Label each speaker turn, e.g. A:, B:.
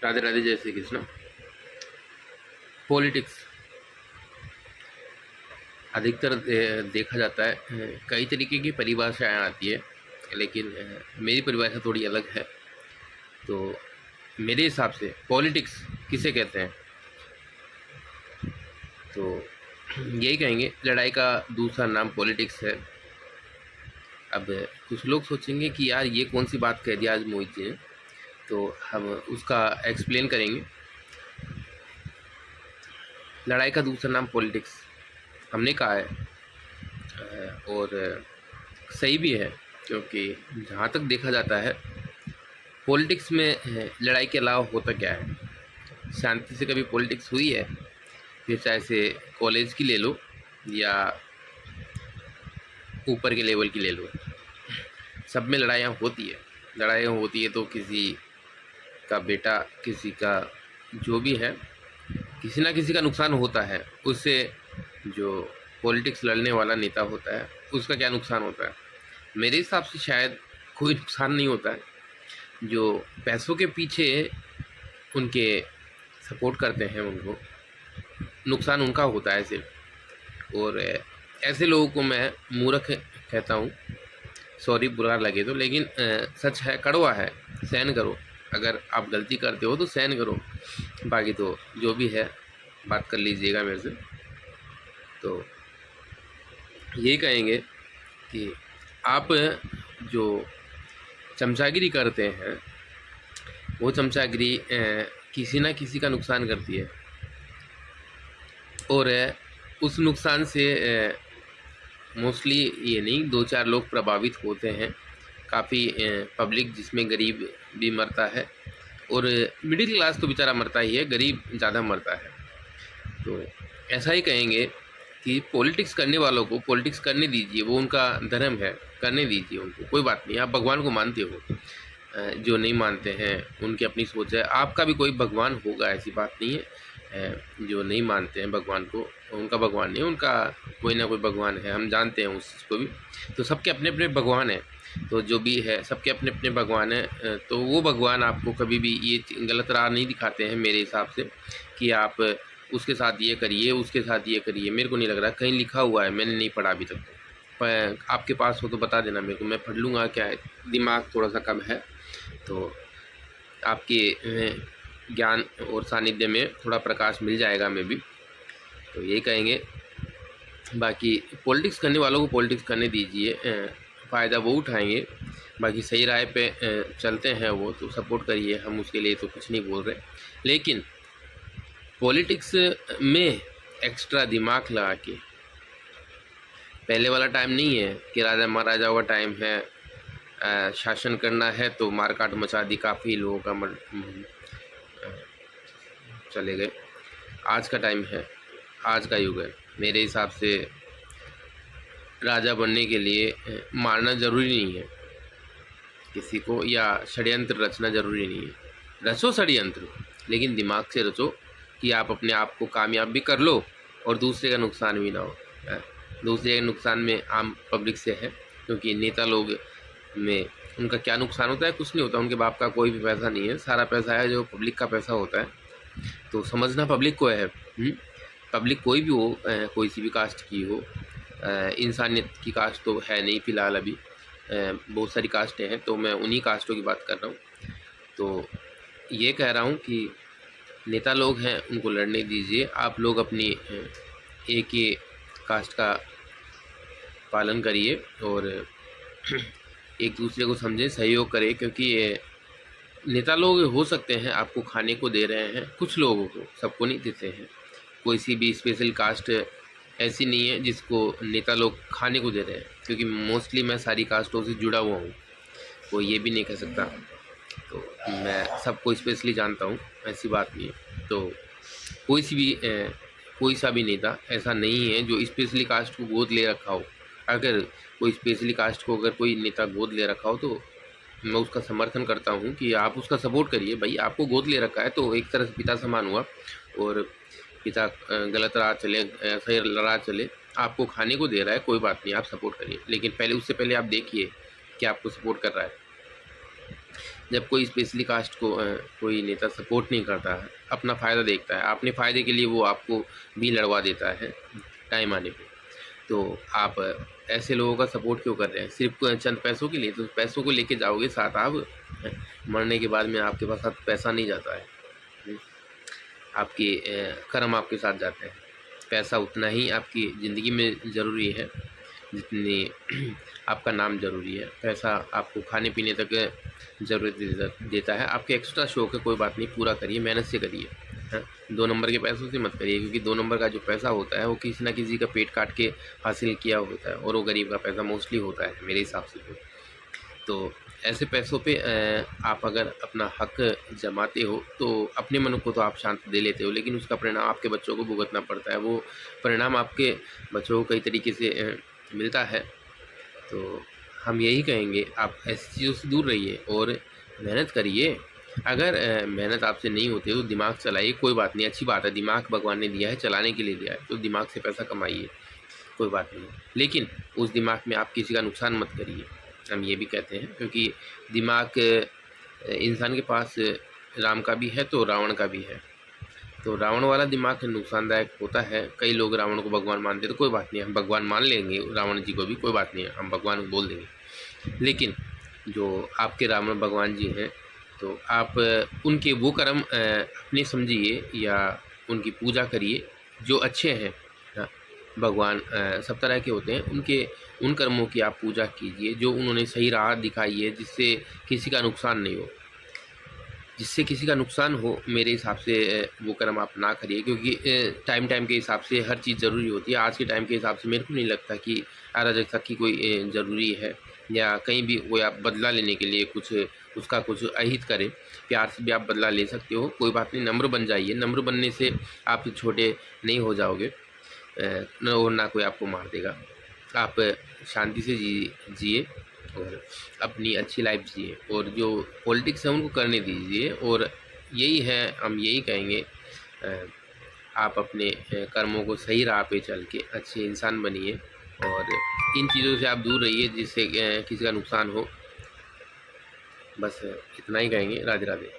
A: राधे राधे, जय श्री कृष्ण। पॉलिटिक्स अधिकतर देखा जाता है, कई तरीके की परिभाषाएं आती है, लेकिन मेरी परिभाषा थोड़ी अलग है। तो मेरे हिसाब से पॉलिटिक्स किसे कहते हैं, तो यही कहेंगे लड़ाई का दूसरा नाम पॉलिटिक्स है। अब कुछ लोग सोचेंगे कि यार ये कौन सी बात कह दी आज मोहित जी ने, तो हम उसका एक्सप्लेन करेंगे। लड़ाई का दूसरा नाम पॉलिटिक्स हमने कहा है, और सही भी है, क्योंकि जहाँ तक देखा जाता है पॉलिटिक्स में लड़ाई के अलावा होता क्या है। शांति से कभी पॉलिटिक्स हुई है? फिर चाहे से कॉलेज की ले लो या ऊपर के लेवल की ले लो, सब में लड़ाइयाँ होती है। लड़ाइयाँ होती है तो किसी का बेटा, किसी का जो भी है, किसी ना किसी का नुकसान होता है। उससे जो पॉलिटिक्स लड़ने वाला नेता होता है उसका क्या नुकसान होता है? मेरे हिसाब से शायद कोई नुकसान नहीं होता है। जो पैसों के पीछे उनके सपोर्ट करते हैं उनको नुकसान उनका होता है सिर्फ। और ऐसे लोगों को मैं मूर्ख कहता हूँ, सॉरी बुरा लगे तो, लेकिन सच है, कड़वा है। सहन करो, अगर आप गलती करते हो तो सहन करो, बाकी तो जो भी है बात कर लीजिएगा मेरे से। तो यही कहेंगे कि आप जो चमचागिरी करते हैं वो चमचागिरी किसी ना किसी का नुकसान करती है, और उस नुकसान से मोस्टली ये नहीं, दो चार लोग प्रभावित होते हैं। काफ़ी पब्लिक जिसमें गरीब भी मरता है, और मिडिल क्लास तो बेचारा मरता ही है, गरीब ज़्यादा मरता है। तो ऐसा ही कहेंगे कि पॉलिटिक्स करने वालों को पॉलिटिक्स करने दीजिए, वो उनका धर्म है, करने दीजिए उनको, कोई बात नहीं। आप भगवान को मानते हो, जो नहीं मानते हैं उनकी अपनी सोच है। आपका भी कोई भगवान होगा, ऐसी बात नहीं है। जो नहीं मानते हैं भगवान को, उनका भगवान नहीं, उनका कोई ना कोई भगवान है, हम जानते हैं उस चीज़ को भी। तो सबके अपने अपने भगवान हैं, तो जो भी है सबके अपने अपने भगवान हैं। तो वो भगवान आपको कभी भी ये गलत राह नहीं दिखाते हैं मेरे हिसाब से, कि आप उसके साथ ये करिए, उसके साथ ये करिए। मेरे को नहीं लग रहा कहीं लिखा हुआ है, मैंने नहीं पढ़ा अभी तक। पर आपके पास हो तो बता देना मेरे को, मैं पढ़ लूँगा। क्या है, दिमाग थोड़ा सा कम है, तो आपके ज्ञान और सानिध्य में थोड़ा प्रकाश मिल जाएगा मैं भी। तो यही कहेंगे। बाकी पॉलिटिक्स करने वालों को पॉलिटिक्स करने दीजिए, फ़ायदा वो उठाएंगे। बाकी सही राय पे चलते हैं वो तो सपोर्ट करिए, हम उसके लिए तो कुछ नहीं बोल रहे। लेकिन पॉलिटिक्स में एक्स्ट्रा दिमाग लगा के, पहले वाला टाइम नहीं है कि राजा महाराजाओं का टाइम है, शासन करना है तो मारकाट मचा दी, काफ़ी लोगों का चले गए। आज का टाइम है, आज का युग है। मेरे हिसाब से राजा बनने के लिए मारना ज़रूरी नहीं है किसी को, या षड्यंत्र रचना ज़रूरी नहीं है। रचो षड्यंत्र, लेकिन दिमाग से रचो कि आप अपने आप को कामयाब भी कर लो और दूसरे का नुकसान भी ना हो। दूसरे के नुकसान में आम पब्लिक से है, क्योंकि नेता लोग में उनका क्या नुकसान होता है? कुछ नहीं होता। उनके बाप का कोई भी पैसा नहीं है, सारा पैसा है जो पब्लिक का पैसा होता है। तो समझना पब्लिक को है। पब्लिक कोई भी हो, कोई सी भी कास्ट की हो, इंसानियत की कास्ट तो है नहीं फ़िलहाल अभी, बहुत सारी कास्टें हैं, तो मैं उन्हीं कास्टों की बात कर रहा हूँ। तो ये कह रहा हूँ कि नेता लोग हैं उनको लड़ने दीजिए, आप लोग अपनी एक ही कास्ट का पालन करिए और एक दूसरे को समझें, सहयोग करें। क्योंकि ये नेता लोग हो सकते हैं आपको खाने को दे रहे हैं, कुछ लोगों को, सबको नहीं देते हैं। कोई सी भी स्पेशल कास्ट ऐसी नहीं है जिसको नेता लोग खाने को दे रहे हैं, क्योंकि मोस्टली मैं सारी कास्टों से जुड़ा हुआ हूँ, कोई ये भी नहीं कह सकता। तो मैं सबको स्पेशली जानता हूँ, ऐसी बात नहीं है। तो कोई सी भी कोई सा भी नेता ऐसा नहीं है जो स्पेशली कास्ट को गोद ले रखा हो। अगर कोई स्पेशली कास्ट को अगर कोई नेता गोद ले रखा हो तो मैं उसका समर्थन करता हूँ कि आप उसका सपोर्ट करिए। भाई आपको गोद ले रखा है तो एक तरह से पिता समान हुआ, और पिता गलत राह चले, सही राह चले, आपको खाने को दे रहा है, कोई बात नहीं, आप सपोर्ट करिए। लेकिन पहले, उससे पहले आप देखिए कि आपको सपोर्ट कर रहा है। जब कोई स्पेशली कास्ट को कोई नेता सपोर्ट नहीं करता है, अपना फ़ायदा देखता है, अपने फ़ायदे के लिए वो आपको भी लड़वा देता है टाइम आने पे। तो आप ऐसे लोगों का सपोर्ट क्यों कर रहे हैं? सिर्फ़ चंद पैसों के लिए? तो पैसों को लेके जाओगे साथ आप, मरने के बाद में आपके पास साथ पैसा नहीं जाता है। आपके कर्म आपके साथ जाते हैं। पैसा उतना ही आपकी ज़िंदगी में ज़रूरी है जितनी आपका नाम ज़रूरी है। पैसा आपको खाने पीने तक ज़रूरत देता है। आपके एक्स्ट्रा शौक है, कोई बात नहीं, पूरा करिए, मेहनत से करिए, हाँ। 2 नंबर के पैसों से मत करिए, क्योंकि 2 नंबर का जो पैसा होता है वो किसी ना किसी का पेट काट के हासिल किया होता है, और वो गरीब का पैसा मोस्टली होता है मेरे हिसाब से तो ऐसे पैसों पे आप अगर अपना हक जमाते हो तो अपने मन को तो आप शांत दे लेते हो, लेकिन उसका परिणाम आपके बच्चों को भुगतना पड़ता है। वो परिणाम आपके बच्चों को कई तरीके से मिलता है। तो हम यही कहेंगे, आप ऐसी चीज़ों से दूर रहिए और मेहनत करिए। अगर मेहनत आपसे नहीं होती तो दिमाग चलाइए, कोई बात नहीं, अच्छी बात है, दिमाग भगवान ने दिया है, चलाने के लिए दिया है, तो दिमाग से पैसा कमाइए, कोई बात नहीं। लेकिन उस दिमाग में आप किसी का नुकसान मत करिए, हम ये भी कहते हैं, क्योंकि दिमाग इंसान के पास राम का भी है तो रावण का भी है। तो रावण वाला दिमाग नुकसानदायक होता है। कई लोग रावण को भगवान मानते हैं, तो कोई बात नहीं, हम भगवान मान लेंगे रावण जी को भी, कोई बात नहीं है, हम भगवान बोल देंगे। लेकिन जो आपके रावण भगवान जी हैं, तो आप उनके वो कर्म अपने समझिए या उनकी पूजा करिए जो अच्छे हैं। हाँ, भगवान सब तरह के होते हैं, उनके उन कर्मों की आप पूजा कीजिए जो उन्होंने सही राह दिखाई है, जिससे किसी का नुकसान नहीं हो। जिससे किसी का नुकसान हो, मेरे हिसाब से वो कर्म आप ना करिए, क्योंकि टाइम टाइम के हिसाब से हर चीज़ ज़रूरी होती है। आज के टाइम के हिसाब से मेरे को नहीं लगता कि अराजकता की कोई ज़रूरी है, या कहीं भी कोई आप बदला लेने के लिए कुछ उसका कुछ अहित करें। प्यार से भी आप बदला ले सकते हो, कोई बात नहीं, नम्र बन जाइए। नम्र बनने से आप छोटे नहीं हो जाओगे, न और ना कोई आपको मार देगा। आप शांति से जिए और अपनी अच्छी लाइफ जिए, और जो पॉलिटिक्स है उनको करने दीजिए। और यही है, हम यही कहेंगे, आप अपने कर्मों को सही राह पे चल के अच्छे इंसान बनिए, और इन चीज़ों से आप दूर रहिए जिससे किसी का नुकसान हो। बस इतना ही कहेंगे। राधे राधे।